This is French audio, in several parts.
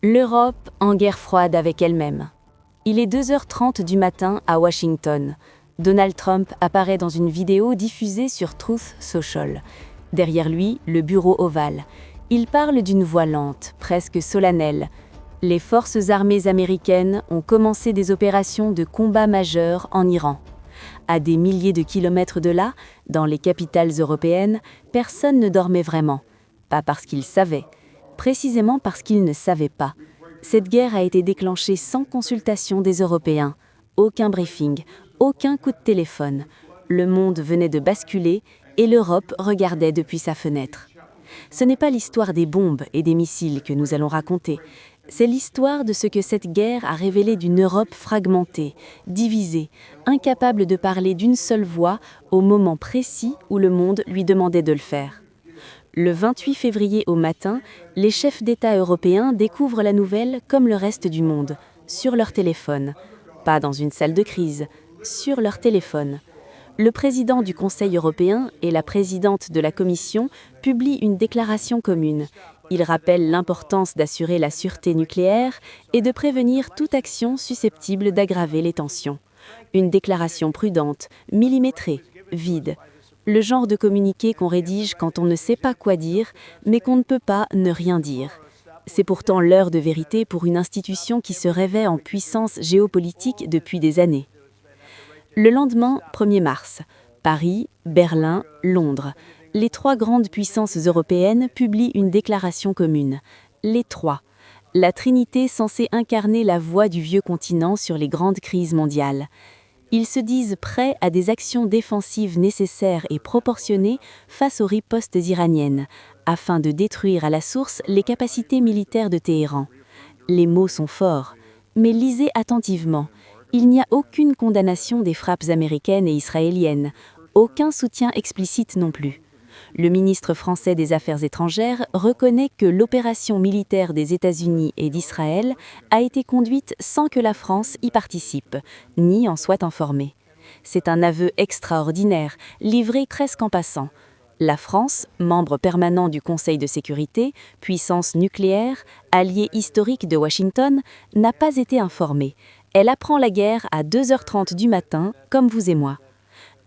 L'Europe en guerre froide avec elle-même. Il est 2h30 du matin à Washington. Donald Trump apparaît dans une vidéo diffusée sur Truth Social. Derrière lui, le bureau ovale. Il parle d'une voix lente, presque solennelle. Les forces armées américaines ont commencé des opérations de combat majeures en Iran. À des milliers de kilomètres de là, dans les capitales européennes, personne ne dormait vraiment. Pas parce qu'ils savaient, précisément parce qu'ils ne savaient pas. Cette guerre a été déclenchée sans consultation des Européens. Aucun briefing, aucun coup de téléphone. Le monde venait de basculer et l'Europe regardait depuis sa fenêtre. Ce n'est pas l'histoire des bombes et des missiles que nous allons raconter. C'est l'histoire de ce que cette guerre a révélé d'une Europe fragmentée, divisée, incapable de parler d'une seule voix au moment précis où le monde lui demandait de le faire. Le 28 février au matin, les chefs d'État européens découvrent la nouvelle comme le reste du monde, sur leur téléphone. Pas dans une salle de crise, sur leur téléphone. Le président du Conseil européen et la présidente de la Commission publient une déclaration commune. Ils rappellent l'importance d'assurer la sûreté nucléaire et de prévenir toute action susceptible d'aggraver les tensions. Une déclaration prudente, millimétrée, vide. Le genre de communiqué qu'on rédige quand on ne sait pas quoi dire, mais qu'on ne peut pas ne rien dire. C'est pourtant l'heure de vérité pour une institution qui se rêvait en puissance géopolitique depuis des années. Le lendemain, 1er mars, Paris, Berlin, Londres. Les trois grandes puissances européennes publient une déclaration commune. Les trois. La Trinité censée incarner la voix du vieux continent sur les grandes crises mondiales. Ils se disent prêts à des actions défensives nécessaires et proportionnées face aux ripostes iraniennes, afin de détruire à la source les capacités militaires de Téhéran. Les mots sont forts, mais lisez attentivement. Il n'y a aucune condamnation des frappes américaines et israéliennes, aucun soutien explicite non plus. Le ministre français des Affaires étrangères reconnaît que l'opération militaire des États-Unis et d'Israël a été conduite sans que la France y participe, ni en soit informée. C'est un aveu extraordinaire, livré presque en passant. La France, membre permanent du Conseil de sécurité, puissance nucléaire, allié historique de Washington, n'a pas été informée. Elle apprend la guerre à 2h30 du matin, comme vous et moi.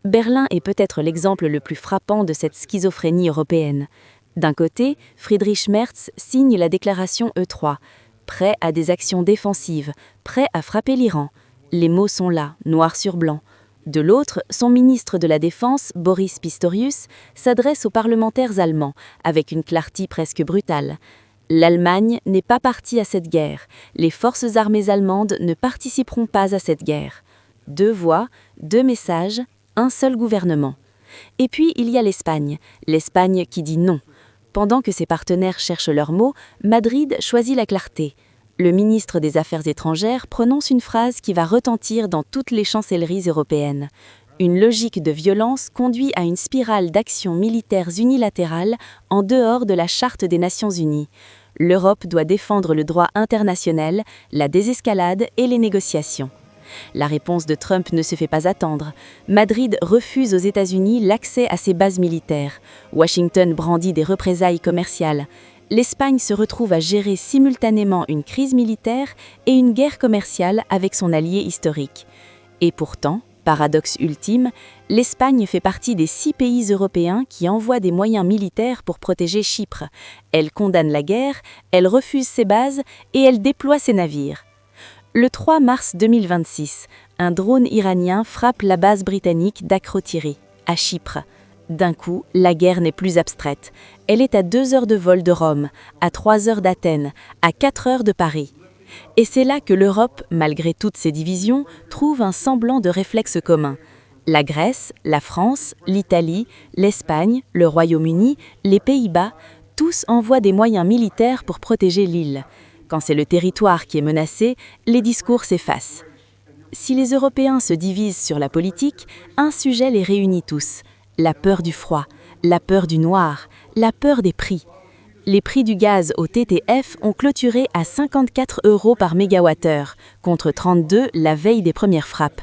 Berlin est peut-être l'exemple le plus frappant de cette schizophrénie européenne. D'un côté, Friedrich Merz signe la déclaration E3, prêt à des actions défensives, prêt à frapper l'Iran. Les mots sont là, noir sur blanc. De l'autre, son ministre de la Défense, Boris Pistorius, s'adresse aux parlementaires allemands, avec une clarté presque brutale. L'Allemagne n'est pas partie à cette guerre. Les forces armées allemandes ne participeront pas à cette guerre. 2 voix, 2 messages, un seul gouvernement. Et puis il y a l'Espagne qui dit non. Pendant que ses partenaires cherchent leurs mots, Madrid choisit la clarté. Le ministre des Affaires étrangères prononce une phrase qui va retentir dans toutes les chancelleries européennes. Une logique de violence conduit à une spirale d'actions militaires unilatérales en dehors de la Charte des Nations Unies. L'Europe doit défendre le droit international, la désescalade et les négociations. La réponse de Trump ne se fait pas attendre. Madrid refuse aux États-Unis l'accès à ses bases militaires. Washington brandit des représailles commerciales. L'Espagne se retrouve à gérer simultanément une crise militaire et une guerre commerciale avec son allié historique. Et pourtant, paradoxe ultime, l'Espagne fait partie des 6 pays européens qui envoient des moyens militaires pour protéger Chypre. Elle condamne la guerre, elle refuse ses bases et elle déploie ses navires. Le 3 mars 2026, un drone iranien frappe la base britannique d'Akrotiri, à Chypre. D'un coup, la guerre n'est plus abstraite. Elle est à 2 heures de vol de Rome, à 3 heures d'Athènes, à 4 heures de Paris. Et c'est là que l'Europe, malgré toutes ses divisions, trouve un semblant de réflexe commun. La Grèce, la France, l'Italie, l'Espagne, le Royaume-Uni, les Pays-Bas, tous envoient des moyens militaires pour protéger l'île. Quand c'est le territoire qui est menacé, les discours s'effacent. Si les Européens se divisent sur la politique, un sujet les réunit tous. La peur du froid, la peur du noir, la peur des prix. Les prix du gaz au TTF ont clôturé à 54 € par mégawattheure, contre 32 la veille des premières frappes.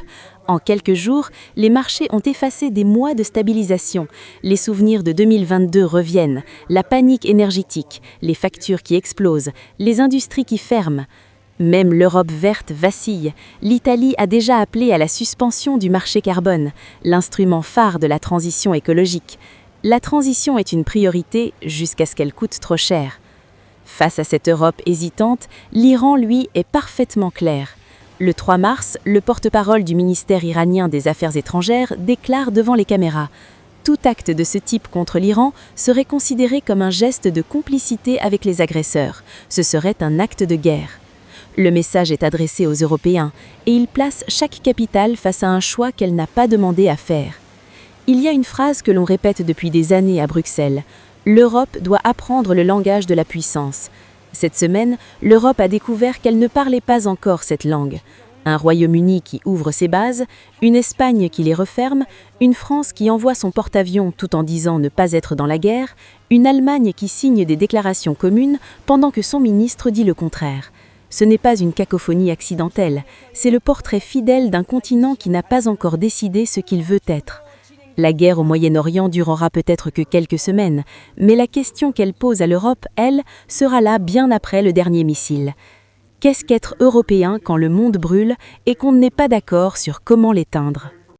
En quelques jours, les marchés ont effacé des mois de stabilisation. Les souvenirs de 2022 reviennent, la panique énergétique, les factures qui explosent, les industries qui ferment. Même l'Europe verte vacille. L'Italie a déjà appelé à la suspension du marché carbone, l'instrument phare de la transition écologique. La transition est une priorité jusqu'à ce qu'elle coûte trop cher. Face à cette Europe hésitante, l'Iran, lui, est parfaitement clair. Le 3 mars, le porte-parole du ministère iranien des Affaires étrangères déclare devant les caméras « Tout acte de ce type contre l'Iran serait considéré comme un geste de complicité avec les agresseurs. Ce serait un acte de guerre. » Le message est adressé aux Européens et il place chaque capitale face à un choix qu'elle n'a pas demandé à faire. Il y a une phrase que l'on répète depuis des années à Bruxelles. L'Europe doit apprendre le langage de la puissance. Cette semaine, l'Europe a découvert qu'elle ne parlait pas encore cette langue. Un Royaume-Uni qui ouvre ses bases, une Espagne qui les referme, une France qui envoie son porte-avions tout en disant ne pas être dans la guerre, une Allemagne qui signe des déclarations communes pendant que son ministre dit le contraire. Ce n'est pas une cacophonie accidentelle, c'est le portrait fidèle d'un continent qui n'a pas encore décidé ce qu'il veut être. La guerre au Moyen-Orient durera peut-être que quelques semaines, mais la question qu'elle pose à l'Europe, elle, sera là bien après le dernier missile. Qu'est-ce qu'être européen quand le monde brûle et qu'on n'est pas d'accord sur comment l'éteindre ?